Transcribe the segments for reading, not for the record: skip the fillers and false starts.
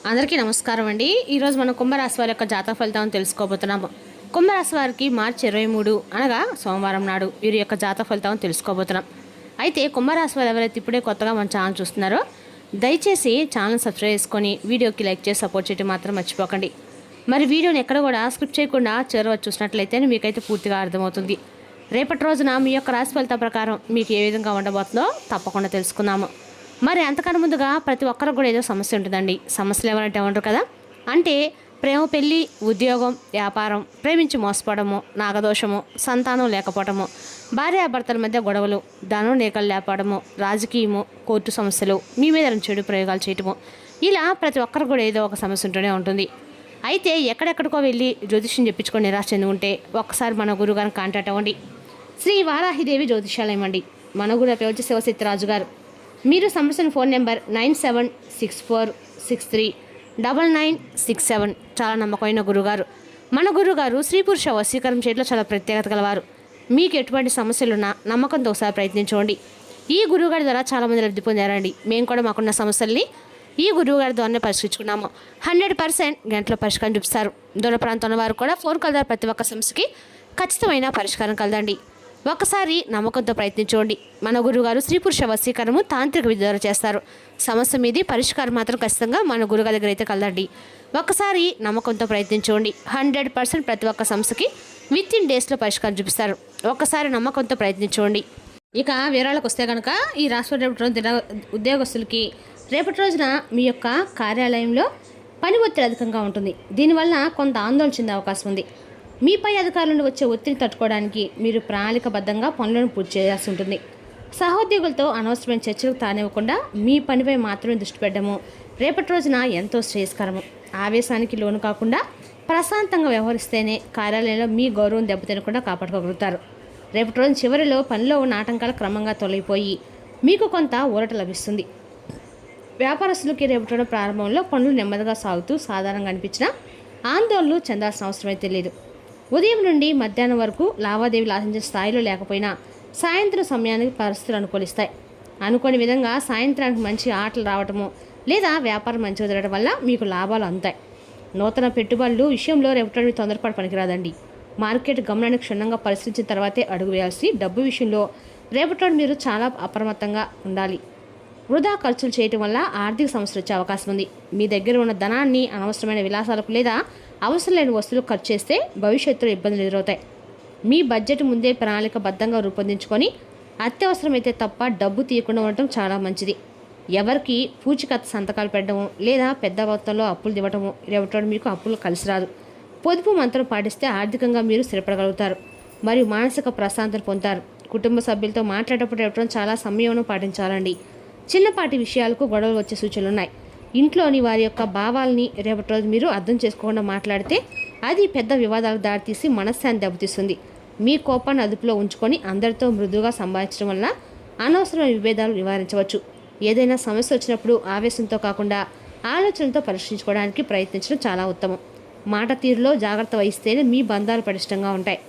అందరికీ నమస్కారం అండి. ఈరోజు మనం కుంభరాశి వారి యొక్క జాతక ఫలితాలను తెలుసుకోబోతున్నాము. కుంభరాశి వారికి మార్చి 23 అనగా సోమవారం నాడు వీరి యొక్క జాతక ఫలితాలను తెలుసుకోబోతున్నాం. అయితే కుంభరాశి వారు ఎవరైతే ఇప్పుడే కొత్తగా మన ఛానల్ చూస్తున్నారో దయచేసి ఛానల్ సబ్స్క్రైబ్ చేసుకొని వీడియోకి లైక్ చేసి సపోర్ట్ చేయడం మాత్రం మర్చిపోకండి. మరి వీడియోని ఎక్కడ కూడా స్క్రిప్ట్ చేయకుండా చివరి చూసినట్లయితే మీకైతే పూర్తిగా అర్థమవుతుంది. రేపటి రోజున మీ యొక్క రాశి ఫలితం ప్రకారం మీకు ఏ విధంగా ఉండబోతుందో తప్పకుండా తెలుసుకుందాము. మరి అంతకన్నా ముందుగా ప్రతి ఒక్కరికి కూడా ఏదో సమస్య ఉంటుందండి. సమస్యలు ఎవరంటే ఉండరు కదా. అంటే ప్రేమ, పెళ్ళి, ఉద్యోగం, వ్యాపారం, ప్రేమించి మోసపోవడము, నాగదోషము, సంతానం లేకపోవడము, భార్యాభర్తల మధ్య గొడవలు, ధనం నీకలు లేపడము, రాజకీయము, కోర్టు సమస్యలు, మీ మీద చెడు ప్రయోగాలు చేయటము, ఇలా ప్రతి ఒక్కరికి కూడా ఏదో ఒక సమస్య ఉంటూనే ఉంటుంది. అయితే ఎక్కడెక్కడికో వెళ్ళి జ్యోతిష్యం చెప్పించుకొని నిరాశ చెంది ఉంటే ఒక్కసారి మన గురుగారిని కాంటాక్ట్ అవ్వండి. శ్రీ వారాహిదేవి జ్యోతిష్యాలయం అండి. మన గురు వచ్చి శివశక్తిరాజు గారు. మీరు సంప్రదించిన ఫోన్ నెంబర్ 9764639967. చాలా నమ్మకమైన గురుగారు. మన గురుగారు స్త్రీ పురుష వశీకరణ చేయడంలో చాలా ప్రత్యేకత గలవారు. మీకు ఎటువంటి సమస్యలున్నా నమ్మకంతో ఒకసారి ప్రయత్నించండి. ఈ గురువుగారి ద్వారా చాలామంది లబ్ధి పొందారండి. మేము కూడా మాకున్న సమస్యల్ని ఈ గురువుగారి ద్వారానే పరిష్కరించుకున్నాము. 100% గంటలో పరిష్కారం చూపిస్తారు. దూర ప్రాంతంలో వారు కూడా ఫోన్ కాల్ ద్వారా ప్రతి ఒక్క సమస్యకి ఖచ్చితమైన పరిష్కారం కలదండి. ఒకసారి నమ్మకంతో ప్రయత్నించండి. మన గురుగారు స్త్రీ పురుష వశీకరణము తాంత్రిక విద్య ద్వారా చేస్తారు. సమస్య మీది పరిష్కారం మాత్రం ఖచ్చితంగా మన గురుగారి దగ్గర అయితే కలదండి. ఒకసారి నమ్మకంతో ప్రయత్నించండి. 100% ప్రతి ఒక్క సమస్యకి వితిన్ డేస్లో పరిష్కారం చూపిస్తారు. ఒకసారి నమ్మకంతో ప్రయత్నించండి. ఇక వివరాలకు వస్తే కనుక ఈ రాష్ట్ర ఉద్యోగస్తులకి రేపటి రోజున మీ యొక్క కార్యాలయంలో పని ఒత్తిడి అధికంగా ఉంటుంది. దీనివల్ల కొంత ఆందోళన చెందే అవకాశం ఉంది. మీపై అధికారుల నుండి వచ్చే ఒత్తిడిని తట్టుకోవడానికి మీరు ప్రణాళికబద్ధంగా పనులను పూర్తి చేయాల్సి ఉంటుంది. సహోద్యోగులతో అనవసరమైన చర్చలకు తానివ్వకుండా మీ పనిపై మాత్రమే దృష్టి పెట్టడము రేపటి రోజున ఎంతో శ్రేయస్కరము. ఆవేశానికి లోను కాకుండా ప్రశాంతంగా వ్యవహరిస్తేనే కార్యాలయంలో మీ గౌరవం దెబ్బతినకుండా కాపాడుకోగలుగుతారు. రేపటి రోజున చివరిలో పనిలో ఉన్న ఆటంకాలు క్రమంగా తొలగిపోయి మీకు కొంత ఊరట లభిస్తుంది. వ్యాపారస్తులకి రేపటి రోజున ప్రారంభంలో పనులు నెమ్మదిగా సాగుతూ సాధారణంగా అనిపించినా ఆందోళనలు చెందాల్సిన అవసరమైతే లేదు. ఉదయం నుండి మధ్యాహ్నం వరకు లావాదేవీలు ఆశించిన స్థాయిలో లేకపోయినా సాయంత్రం సమయానికి పరిస్థితులు అనుకూలిస్తాయి. అనుకోని విధంగా సాయంత్రానికి మంచి ఆటలు రావటము లేదా వ్యాపారం మంచిగా జరగడం వల్ల మీకు లాభాలు అందుతాయి. నూతన పెట్టుబడులు విషయంలో రేపటి తొందరపాటు పనికిరాదండి. మార్కెట్ గమనాన్ని క్షుణ్ణంగా పరిశీలించిన తర్వాతే అడుగు వేయాల్సి. డబ్బు విషయంలో రేపటి మీరు చాలా అప్రమత్తంగా ఉండాలి. వృధా ఖర్చులు చేయటం వల్ల ఆర్థిక సమస్యలు వచ్చే అవకాశం ఉంది. మీ దగ్గర ఉన్న ధనాన్ని అనవసరమైన విలాసాలకు లేదా అవసరం లేని వస్తువులు ఖర్చు చేస్తే భవిష్యత్తులో ఇబ్బందులు ఎదురవుతాయి. మీ బడ్జెట్ ముందే ప్రణాళికబద్ధంగా రూపొందించుకొని అత్యవసరమైతే తప్ప డబ్బు తీయకుండా ఉండటం చాలా మంచిది. ఎవరికి పూచికత్తు సంతకాలు పెట్టడము లేదా పెద్ద మొత్తంలో అప్పులు ఇవ్వటము రేపటి మీకు అప్పులు కలిసి రాదు. పొదుపు మంత్రం పాటిస్తే ఆర్థికంగా మీరు స్థిరపడగలుగుతారు మరియు మానసిక ప్రశాంతత పొందుతారు. కుటుంబ సభ్యులతో మాట్లాడేటప్పుడు రేపటి చాలా సంయమనం పాటించాలండి. చిన్నపాటి విషయాలకు గొడవలు వచ్చే సూచనలు ఉన్నాయి. ఇంట్లోని వారి యొక్క భావాల్ని రేపటి రోజు మీరు అర్థం చేసుకోకుండా మాట్లాడితే అది పెద్ద వివాదాలకు దారితీసి మనశ్శాంతి దెబ్బతీస్తుంది. మీ కోపాన్ని అదుపులో ఉంచుకొని అందరితో మృదువుగా సంభాషించడం వల్ల అనవసరమైన విభేదాలు నివారించవచ్చు. ఏదైనా సమస్య వచ్చినప్పుడు ఆవేశంతో కాకుండా ఆలోచనతో పరిష్కరించుకోవడానికి ప్రయత్నించడం చాలా ఉత్తమం. మాట తీరులో జాగ్రత్త వహిస్తేనే మీ బంధాలు పటిష్టంగా ఉంటాయి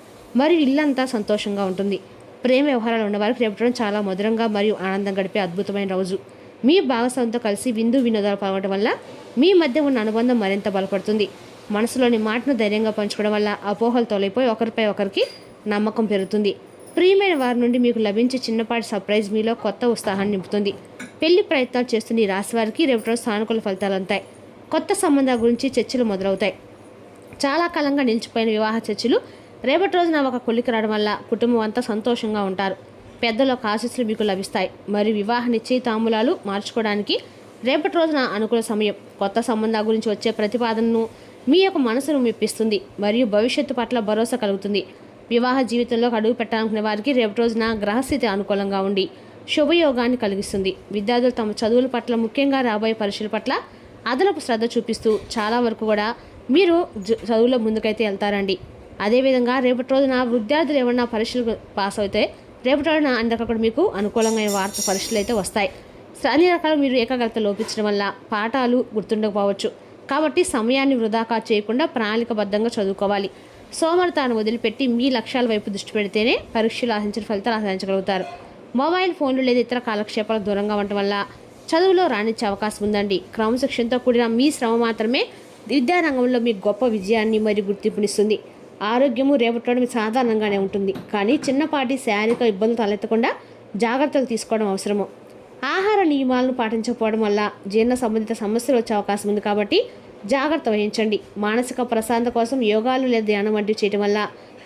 మరియు ఇల్లంతా సంతోషంగా ఉంటుంది. ప్రేమ వ్యవహారాలు ఉన్నవారికి రేపటి చాలా మధురంగా మరియు ఆనందం గడిపే అద్భుతమైన రోజు. మీ భాగస్వామితో కలిసి విందు వినోదాలు పాల్గొనడం వల్ల మీ మధ్య ఉన్న అనుబంధం మరింత బలపడుతుంది. మనసులోని మాటను ధైర్యంగా పంచుకోవడం వల్ల అపోహలు తొలగిపోయి ఒకరిపై ఒకరికి నమ్మకం పెరుగుతుంది. ప్రియమైన వారి నుండి మీకు లభించే చిన్నపాటి సర్ప్రైజ్ మీలో కొత్త ఉత్సాహాన్ని నింపుతుంది. పెళ్లి ప్రయత్నాలు చేస్తున్న ఈ రాశి వారికి రేపటి రోజు సానుకూల ఫలితాలు ఉంటాయి. కొత్త సంబంధాల గురించి చర్చలు మొదలవుతాయి. చాలా కాలంగా నిలిచిపోయిన వివాహ చర్చలు రేపటి రోజున ఒక కొలికి రావడం వల్ల కుటుంబం అంతా సంతోషంగా ఉంటారు. పెద్దల ఆశీస్సులు మీకు లభిస్తాయి మరియు వివాహ నిశ్చయితాంబూలాలు మార్చుకోవడానికి రేపటి రోజున అనుకూల సమయం. కొత్త సంబంధాల గురించి వచ్చే ప్రతిపాదనను మీ యొక్క మనసును మెప్పిస్తుంది మరియు భవిష్యత్తు పట్ల భరోసా కలుగుతుంది. వివాహ జీవితంలో అడుగు పెట్టాలనుకునే వారికి రేపటి రోజున గ్రహస్థితి అనుకూలంగా ఉండి శుభయోగాన్ని కలిగిస్తుంది. విద్యార్థులు తమ చదువుల పట్ల ముఖ్యంగా రాబోయే పరీక్షల పట్ల అదనపు శ్రద్ధ చూపిస్తూ చాలా వరకు కూడా మీరు చదువులో ముందుకైతే వెళ్తారండి. అదేవిధంగా రేపటి రోజున విద్యార్థులు ఏమన్నా పరీక్షలు పాస్ అవుతే రేపటి రోజున అన్ని రకాల మీకు అనుకూలంగా పరీక్షలు అయితే వస్తాయి. అన్ని రకాలు మీరు ఏకాగ్రత లోపించడం వల్ల పాఠాలు గుర్తుండకపోవచ్చు. కాబట్టి సమయాన్ని వృధాగా చేయకుండా ప్రణాళికబద్ధంగా చదువుకోవాలి. సోమరితనాన్ని వదిలిపెట్టి మీ లక్ష్యాల వైపు దృష్టి పెడితేనే పరీక్షలు ఆశించిన ఫలితాలు ఆశించగలుగుతారు. మొబైల్ ఫోన్లు లేదా ఇతర కాలక్షేపాలకు దూరంగా ఉండటం వల్ల చదువులో రాణించే అవకాశం ఉందండి. క్రమశిక్షణతో కూడిన మీ శ్రమ మాత్రమే విద్యారంగంలో మీకు గొప్ప విజయాన్ని మరియు గుర్తింపునిస్తుంది. ఆరోగ్యము రేపటి మీకు సాధారణంగానే ఉంటుంది, కానీ చిన్నపాటి శారీరక ఇబ్బందులు తలెత్తకుండా జాగ్రత్తలు తీసుకోవడం అవసరము. ఆహార నియమాలను పాటించకపోవడం వల్ల జీర్ణ సంబంధిత సమస్యలు వచ్చే అవకాశం ఉంది, కాబట్టి జాగ్రత్త వహించండి. మానసిక ప్రశాంతత కోసం యోగాలు లేదా ధ్యానం వంటివి చేయడం వల్ల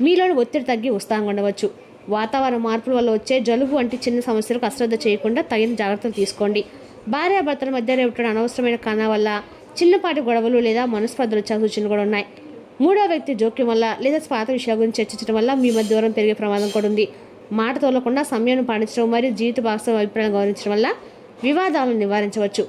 మీలోని ఒత్తిడి తగ్గి ఉత్సాహంగా ఉండవచ్చు. వాతావరణ మార్పుల వల్ల వచ్చే జలుబు వంటి చిన్న సమస్యలకు అశ్రద్ధ చేయకుండా తగిన జాగ్రత్తలు తీసుకోండి. భార్యాభర్తల మధ్య రేపటి అనవసరమైన కారణాల వల్ల చిన్నపాటి గొడవలు లేదా మనస్పర్ధలు వచ్చే సూచనలు కూడా ఉన్నాయి. మూడో వ్యక్తి జోక్యం వల్ల లేదా పాత విషయాల గురించి చర్చించడం వల్ల మీ మధ్య దూరం పెరిగే ప్రమాదం కూడా ఉంది. మాట తోలకుండా సమయాన్ని పాటించడం మరియు జీవిత భాగస్వామి అభిప్రాయాలను గౌరవించడం వల్ల వివాదాలను నివారించవచ్చు.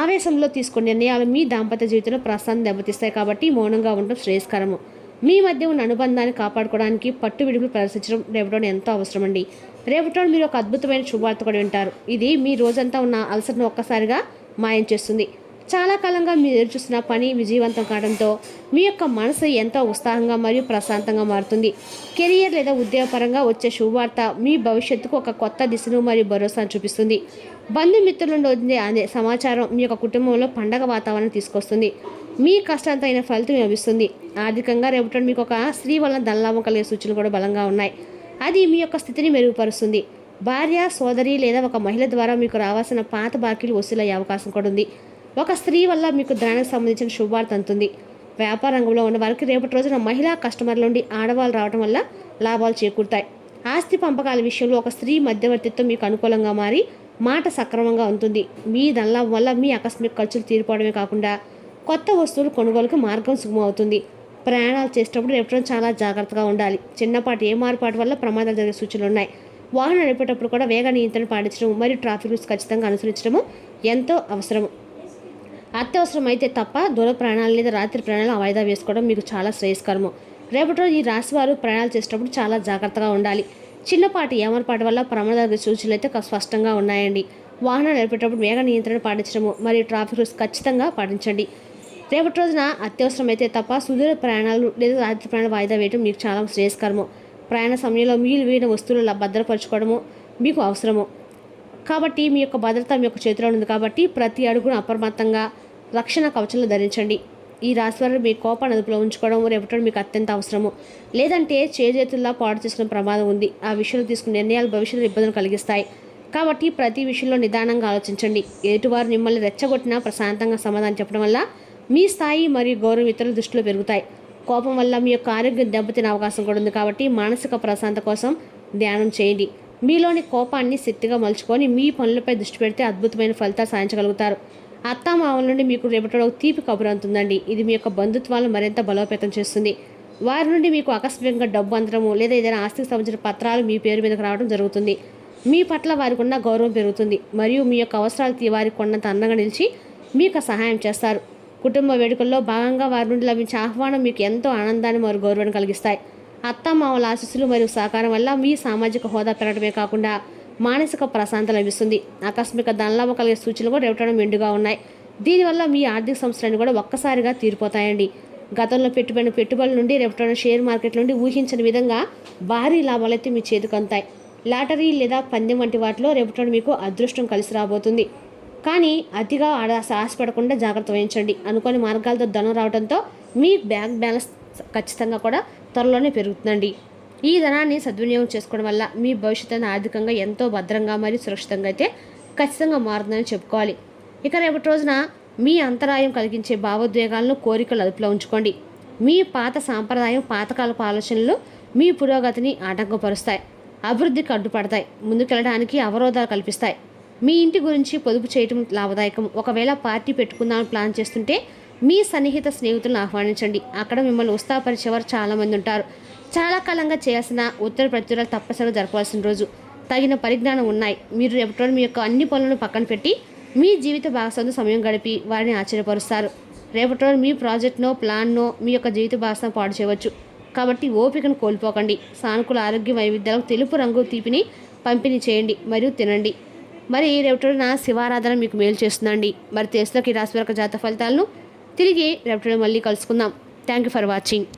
ఆవేశంలో తీసుకునే నిర్ణయాలు మీ దాంపత్య జీవితంలో ప్రశాంతం దెబ్బతీస్తాయి, కాబట్టి మౌనంగా ఉండడం శ్రేయస్కరము. మీ మధ్య ఉన్న అనుబంధాన్ని కాపాడుకోవడానికి పట్టు విడుపులు ప్రదర్శించడం రేపటి ఎంతో అవసరం అండి. రేపటి మీరు ఒక అద్భుతమైన శుభవార్త కూడా వింటారు. ఇది మీ రోజంతా ఉన్న అలసటను ఒక్కసారిగా మాయం చేస్తుంది. చాలా కాలంగా మీరు ఎదురుచూస్తున్న పని విజయవంతం కావడంతో మీ యొక్క మనసు ఎంతో ఉత్సాహంగా మరియు ప్రశాంతంగా మారుతుంది. కెరియర్ లేదా ఉద్యోగపరంగా వచ్చే శుభవార్త మీ భవిష్యత్తుకు ఒక కొత్త దిశను మరియు భరోసాను చూపిస్తుంది. బంధుమిత్రుల నుండి అందే సమాచారం మీ యొక్క కుటుంబంలో పండగ వాతావరణం తీసుకొస్తుంది. మీ కష్టాంతో అయిన ఫలితం లభిస్తుంది. ఆర్థికంగా రేపటి మీకు ఒక స్త్రీ వలన ధనలాభం కలిగే సూచనలు కూడా బలంగా ఉన్నాయి. అది మీ యొక్క స్థితిని మెరుగుపరుస్తుంది. భార్య, సోదరి లేదా ఒక మహిళ ద్వారా మీకు రావాల్సిన పాత బాకీలు వసూలయ్యే అవకాశం కూడా ఉంది. ఒక స్త్రీ వల్ల మీకు ధనానికి సంబంధించిన శుభవార్త అందుతుంది. వ్యాపార రంగంలో ఉన్న వారికి రేపటి రోజున మహిళా కస్టమర్ల నుండి ఆడవాళ్ళు రావడం వల్ల లాభాలు చేకూరుతాయి. ఆస్తి పంపకాల విషయంలో ఒక స్త్రీ మధ్యవర్తిత్వం మీకు అనుకూలంగా మారి మాట సక్రమంగా ఉంటుంది. మీ ధనలాభం వల్ల మీ ఆకస్మిక ఖర్చులు తీరిపోవడమే కాకుండా కొత్త వస్తువులు కొనుగోలుకు మార్గం సుగమవుతుంది. ప్రయాణాలు చేసేటప్పుడు రేపటి చాలా జాగ్రత్తగా ఉండాలి. చిన్నపాటి ఏ మార్పాటు వల్ల ప్రమాదాలు జరిగే సూచనలు ఉన్నాయి. వాహనం నడిపేటప్పుడు కూడా వేగ నియంత్రణ పాటించడం మరియు ట్రాఫిక్ రూల్స్ ఖచ్చితంగా అనుసరించడము ఎంతో అవసరం. అత్యవసరమైతే తప్ప దూర ప్రయాణాలు లేదా రాత్రి ప్రయాణాలు వాయిదా వేసుకోవడం మీకు చాలా శ్రేయస్కరము. రేపటి రోజు ఈ రాశి వారు ప్రయాణాలు చేసేటప్పుడు చాలా జాగ్రత్తగా ఉండాలి. చిన్నపాటి ఏమరపాటు వల్ల ప్రమాదాల సూచనలు అయితే స్పష్టంగా ఉన్నాయండి. వాహనాలు నడిపేటప్పుడు వేగ నియంత్రణ పాటించడము మరియు ట్రాఫిక్ రూల్స్ ఖచ్చితంగా పాటించండి. రేపటి రోజున అత్యవసరమైతే తప్ప సుదూర ప్రయాణాలు లేదా రాత్రి ప్రయాణాలు వాయిదా వేయడం మీకు చాలా శ్రేయస్కరము. ప్రయాణ సమయంలో మిగిలిపోయిన వస్తువులు భద్రపరచుకోవడము మీకు అవసరము. కాబట్టి మీ యొక్క భద్రత మీ యొక్క చేతిలో ఉంది, కాబట్టి ప్రతి అడుగును అప్రమత్తంగా రక్షణ కవచాలను ధరించండి. ఈ రాశి వారు మీ కోపాన్ని అదుపులో ఉంచుకోవడం రేపటి మీకు అత్యంత అవసరము. లేదంటే చేతుల్లా పాడు చేసుకునే ప్రమాదం ఉంది. ఆ విషయంలో తీసుకునే నిర్ణయాలు భవిష్యత్తులో ఇబ్బందులు కలిగిస్తాయి. కాబట్టి ప్రతి విషయంలో నిదానంగా ఆలోచించండి. ఎదుటివారు మిమ్మల్ని రెచ్చగొట్టినా ప్రశాంతంగా సమాధానం చెప్పడం వల్ల మీ స్థాయి మరియు గౌరవం ఇతరుల దృష్టిలో పెరుగుతాయి. కోపం వల్ల మీ యొక్క ఆరోగ్యం దెబ్బతినే అవకాశం కూడా ఉంది, కాబట్టి మానసిక ప్రశాంతత కోసం ధ్యానం చేయండి. మీలోని కోపాన్ని శక్తిగా మలుచుకొని మీ పనులపై దృష్టి పెడితే అద్భుతమైన ఫలితాలు సాధించగలుగుతారు. అత్తామామల నుండి మీకు రేపటిలో తీపి కబురు అందుతుందండి. ఇది మీ యొక్క బంధుత్వాలను మరింత బలోపేతం చేస్తుంది. వారి నుండి మీకు ఆకస్మికంగా డబ్బు అందడము లేదా ఏదైనా ఆస్తికి సంబంధించిన పత్రాలు మీ పేరు మీదకు రావడం జరుగుతుంది. మీ పట్ల వారికి ఉన్న గౌరవం పెరుగుతుంది మరియు మీ యొక్క అవసరాలు వారికి కొన్నంత అందంగా నిలిచి మీకు సహాయం చేస్తారు. కుటుంబ వేడుకల్లో భాగంగా వారి నుండి లభించే ఆహ్వానం మీకు ఎంతో ఆనందాన్ని మరియు గౌరవాన్ని కలిగిస్తాయి. అత్తమామల ఆశీస్సులు మరియు సహకారం వల్ల మీ సామాజిక హోదా పెరగడమే కాకుండా మానసిక ప్రశాంతత లభిస్తుంది. ఆకస్మిక ధనలాభం కలిగే సూచనలు కూడా రేపటి మెండుగా ఉన్నాయి. దీనివల్ల మీ ఆర్థిక సంస్థలన్నీ కూడా ఒక్కసారిగా తీరిపోతాయండి. గతంలో పెట్టిన పెట్టుబడుల నుండి రేపటి షేర్ మార్కెట్ నుండి ఊహించని విధంగా భారీ లాభాలు అయితే మీ చేతికి అందుతాయి. లాటరీ లేదా పందెం వంటి వాటిలో రేపటి మీకు అదృష్టం కలిసి రాబోతుంది. కానీ అతిగా ఆశపడకుండా జాగ్రత్త వహించండి. అనుకోని మార్గాలతో ధనం రావడంతో మీ బ్యాంక్ బ్యాలెన్స్ ఖచ్చితంగా కూడా త్వరలోనే పెరుగుతుందండి. ఈ ధనాన్ని సద్వినియోగం చేసుకోవడం వల్ల మీ భవిష్యత్తును ఆర్థికంగా ఎంతో భద్రంగా మరియు సురక్షితంగా అయితే ఖచ్చితంగా మారుతుందని చెప్పుకోవాలి. ఇక రేపటి రోజున మీ అంతరాయం కలిగించే భావోద్వేగాలను కోరికలు అదుపులో ఉంచుకోండి. మీ పాత సాంప్రదాయం పాతకాలపు ఆలోచనలు మీ పురోగతిని ఆటంకపరుస్తాయి, అభివృద్ధికి అడ్డుపడతాయి, ముందుకెళ్ళడానికి అవరోధాలు కల్పిస్తాయి. మీ ఇంటి గురించి పొదుపు చేయడం లాభదాయకం. ఒకవేళ పార్టీ పెట్టుకుందామని ప్లాన్ చేస్తుంటే మీ సన్నిహిత స్నేహితులను ఆహ్వానించండి. అక్కడ మిమ్మల్ని ఉత్సాహపరిచేవారు చాలామంది ఉంటారు. చాలా కాలంగా చేయాల్సిన ఉత్తర ప్రత్యురాలు తప్పనిసరిగా జరపవలసిన రోజు. తగిన పరిజ్ఞానం ఉన్నాయి. మీరు రేపటి మీ యొక్క అన్ని పనులను పక్కన పెట్టి మీ జీవిత భాగస్వామితో సమయం గడిపి వారిని ఆశ్చర్యపరుస్తారు. రేపటి రోజు మీ ప్రాజెక్ట్నో ప్లాన్నో మీ యొక్క జీవిత భాగస్వామి పాడు చేయవచ్చు. కాబట్టి ఓపికను కోల్పోకండి. సానుకూల ఆరోగ్య వైవిధ్యాలకు తెలుపు రంగు తీపిని పంపిణీ చేయండి మరియు తినండి. మరి రేపటి నా శివారాధన మీకు మేలు చేస్తుందండి. మరి తెలుసులోకి రాశి వారి జాతక ఫలితాలను తిరిగి రేపటి మళ్ళీ కలుసుకుందాం. Thank you for watching.